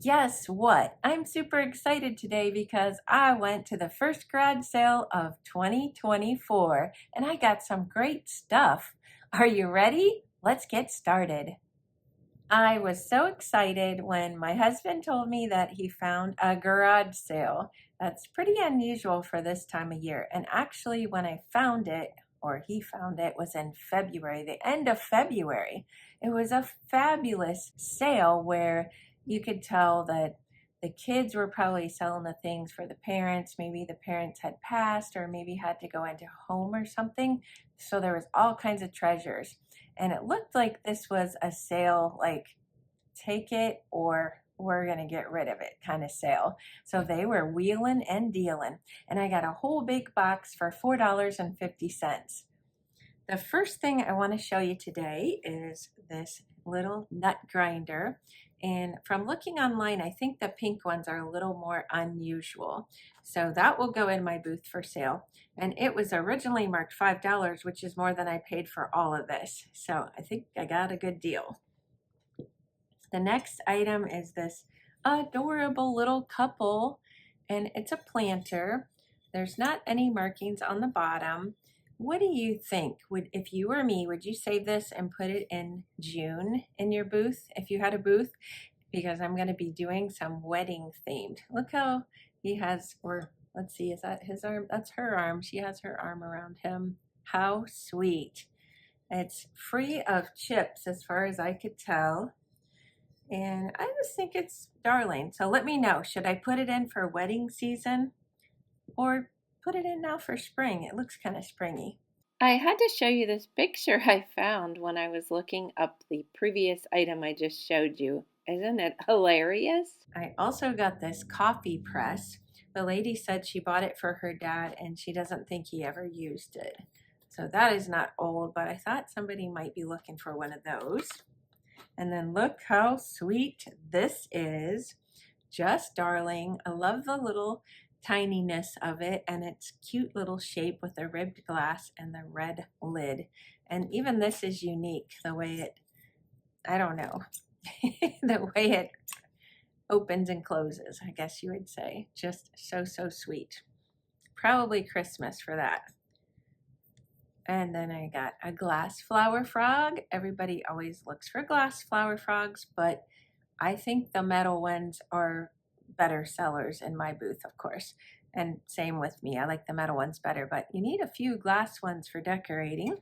Guess what? I'm super excited today because I went to the first garage sale of 2024 and I got some great stuff. Are you ready? Let's get started. I was so excited when my husband told me that he found a garage sale. That's pretty unusual for this time of year. And actually, when I found it, or he found it, was in February, the end of February. It was a fabulous sale where you could tell that the kids were probably selling the things for the parents. Maybe the parents had passed or maybe had to go into home or something. So there was all kinds of treasures. And it looked like this was a sale, like take it or we're going to get rid of it kind of sale. So they were wheeling and dealing. And I got a whole big box for $4.50. The first thing I want to show you today is this little nut grinder. And from looking online, I think the pink ones are a little more unusual. So that will go in my booth for sale. And it was originally marked $5, which is more than I paid for all of this. So I think I got a good deal. The next item is this adorable little couple, and it's a planter. There's not any markings on the bottom. What do you think? If you were me, would you save this and put it in June in your booth if you had a booth? Because I'm going to be doing some wedding themed. Look how he has, or let's see, is that his arm? That's her arm. She has her arm around him. How sweet. It's free of chips as far as I could tell. And I just think it's darling. So let me know, should I put it in for wedding season or put it in now for spring? It looks kind of springy. I had to show you this picture I found when I was looking up the previous item I just showed you. Isn't it hilarious? I also got this coffee press. The lady said she bought it for her dad and she doesn't think he ever used it. So that is not old, but I thought somebody might be looking for one of those. And then look how sweet this is. Just darling. I love the little tininess of it and its cute little shape with the ribbed glass and the red lid. And even this is unique, the way it, I don't know, the way it opens and closes, I guess you would say. Just so, so sweet. Probably Christmas for that. And then I got a glass flower frog. Everybody always looks for glass flower frogs, but I think the metal ones are better sellers in my booth, of course. And same with me. I like the metal ones better, but you need a few glass ones for decorating.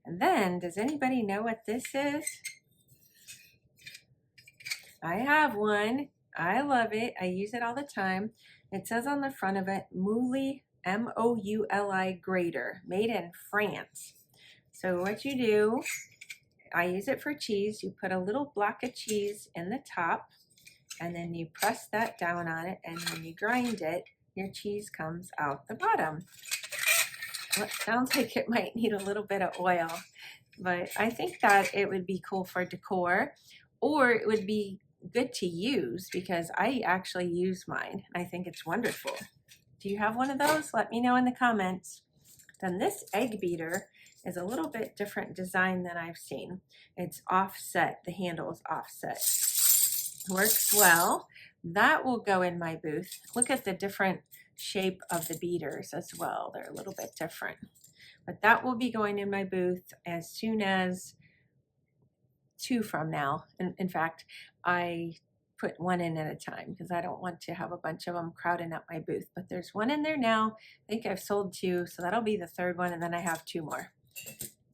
And then, does anybody know what this is? I have one. I love it. I use it all the time. It says on the front of it, Mouli, M-O-U-L-I Grater, made in France. So what you do, I use it for cheese. You put a little block of cheese in the top, and then you press that down on it, and when you grind it, your cheese comes out the bottom. Well, it sounds like it might need a little bit of oil, but I think that it would be cool for decor, or it would be good to use because I actually use mine. I think it's wonderful. Do you have one of those? Let me know in the comments. Then this egg beater is a little bit different design than I've seen. It's offset. The handle is offset. Works well. That will go in my booth. Look at the different shape of the beaters as well. They're a little bit different. But that will be going in my booth as soon as 2 from now. In fact, I put one in at a time because I don't want to have a bunch of them crowding up my booth. But there's one in there now. I think I've sold 2, so that'll be the 3rd one, and then I have 2 more.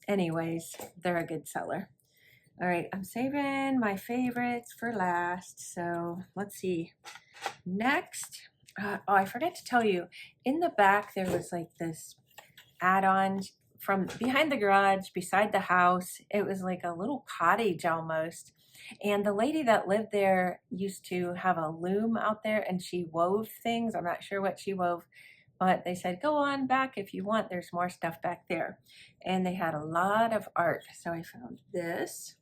Anyways, they're a good seller. All right, I'm saving my favorites for last. So let's see. Next, oh, I forgot to tell you, in the back there was like this add-on from behind the garage, beside the house. It was like a little cottage almost. And the lady that lived there used to have a loom out there and she wove things. I'm not sure what she wove, but they said, go on back if you want. There's more stuff back there. And they had a lot of art. So I found this.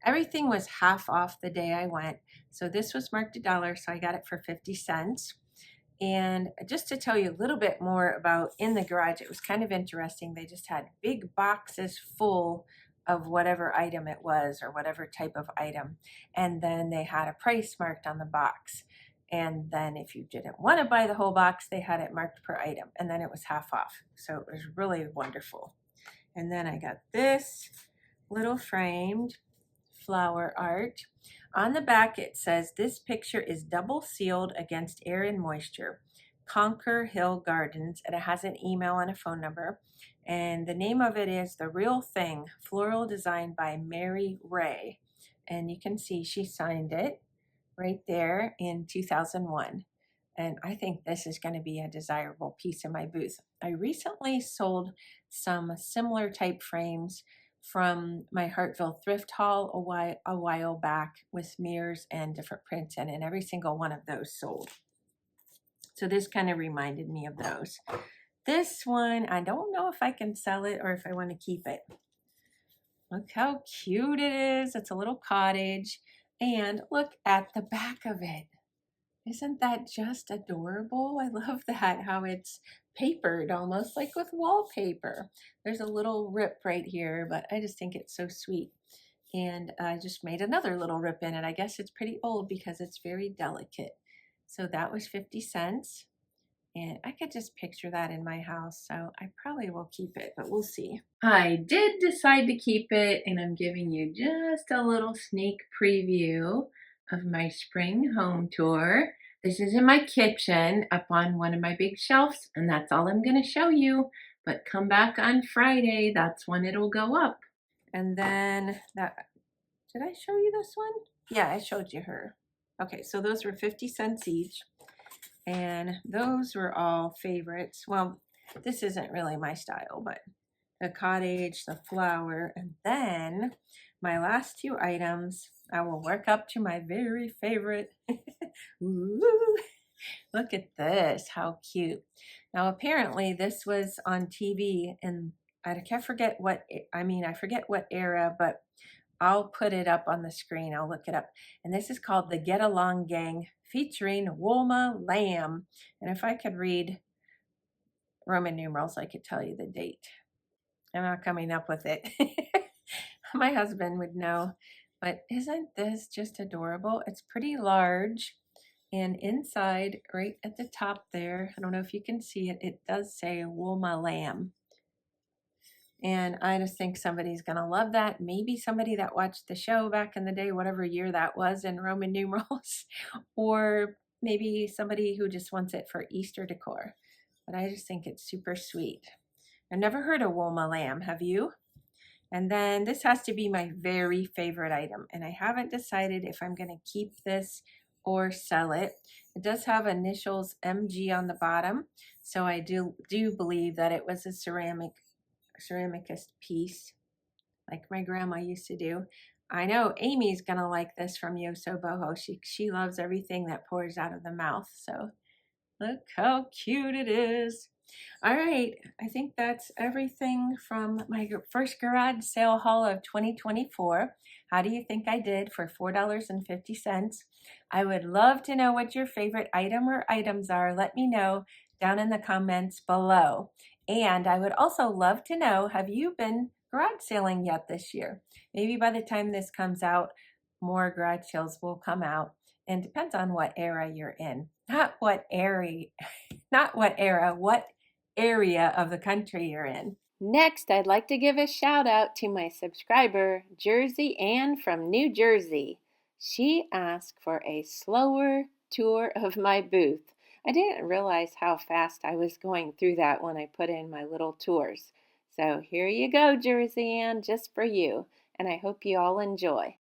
Everything was half off the day I went. So this was marked $1, so I got it for 50 cents. And just to tell you a little bit more about in the garage, it was kind of interesting. They just had big boxes full of whatever item it was or whatever type of item. And then they had a price marked on the box. And then if you didn't want to buy the whole box, they had it marked per item, and then it was half off. So it was really wonderful. And then I got this little framed flower art. On the back it says, "This picture is double sealed against air and moisture. Conquer Hill Gardens," and it has an email and a phone number. And the name of it is The Real Thing, floral design by Mary Ray. And you can see she signed it right there in 2001. And I think this is going to be a desirable piece in my booth. I recently sold some similar type frames from my Hartville thrift haul a while back with mirrors and different prints in, and every single one of those sold. So this kind of reminded me of those. This one, I don't know if I can sell it or if I want to keep it. Look how cute it is. It's a little cottage. And look at the back of it. Isn't that just adorable? I love that, how it's papered almost like with wallpaper. There's a little rip right here, but I just think it's so sweet. And I just made another little rip in it. I guess it's pretty old because it's very delicate. So that was 50 cents. And I could just picture that in my house, so I probably will keep it, but we'll see. I did decide to keep it, and I'm giving you just a little sneak preview of my spring home tour. This is in my kitchen up on one of my big shelves, and that's all I'm going to show you. But come back on Friday, that's when it'll go up. And then, did I show you this one? Yeah, I showed you her. Okay, so those were 50 cents each. And those were all favorites. Well, this isn't really my style, but the cottage, the flower, and then my last two items, I will work up to my very favorite. Ooh, look at this, how cute. Now, apparently this was on TV, and I forget what era, but I'll put it up on the screen. I'll look it up. And this is called The Get Along Gang, featuring WMA Lamb. And if I could read Roman numerals, I could tell you the date. I'm not coming up with it. My husband would know. But isn't this just adorable? It's pretty large. And inside, right at the top there, I don't know if you can see it, it does say WMA Lamb. And I just think somebody's going to love that. Maybe somebody that watched the show back in the day, whatever year that was in Roman numerals, or maybe somebody who just wants it for Easter decor. But I just think it's super sweet. I've never heard of WMA Lamb, have you? And then this has to be my very favorite item. And I haven't decided if I'm going to keep this or sell it. It does have initials MG on the bottom. So I do believe that it was a ceramicist piece like my grandma used to do. I know Amy's gonna like this from Yo So Boho. She loves everything that pours out of the mouth. So look how cute it is. All right, I think that's everything from my first garage sale haul of 2024. How do you think I did for $4.50? I would love to know what your favorite item or items are. Let me know down in the comments below. And I would also love to know, have you been garage sailing yet this year? Maybe by the time this comes out, more garage sales will come out. And depends on what era you're in. Not what era, what area of the country you're in. Next, I'd like to give a shout out to my subscriber, Jersey Ann from New Jersey. She asked for a slower tour of my booth. I didn't realize how fast I was going through that when I put in my little tours. So here you go, Jersey Ann, just for you. And I hope you all enjoy.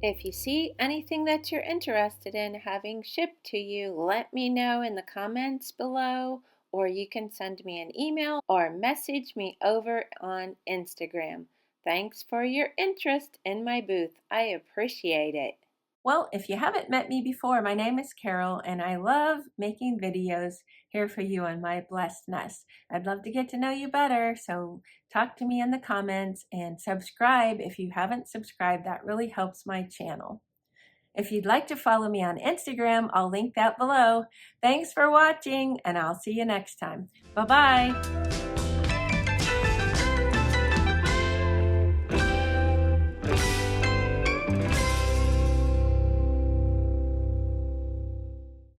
If you see anything that you're interested in having shipped to you, let me know in the comments below, or you can send me an email or message me over on Instagram. Thanks for your interest in my booth. I appreciate it. Well, if you haven't met me before, my name is Carol, and I love making videos here for you on my blessed nest. I'd love to get to know you better, so talk to me in the comments and subscribe if you haven't subscribed. That really helps my channel. If you'd like to follow me on Instagram, I'll link that below. Thanks for watching, and I'll see you next time. Bye-bye.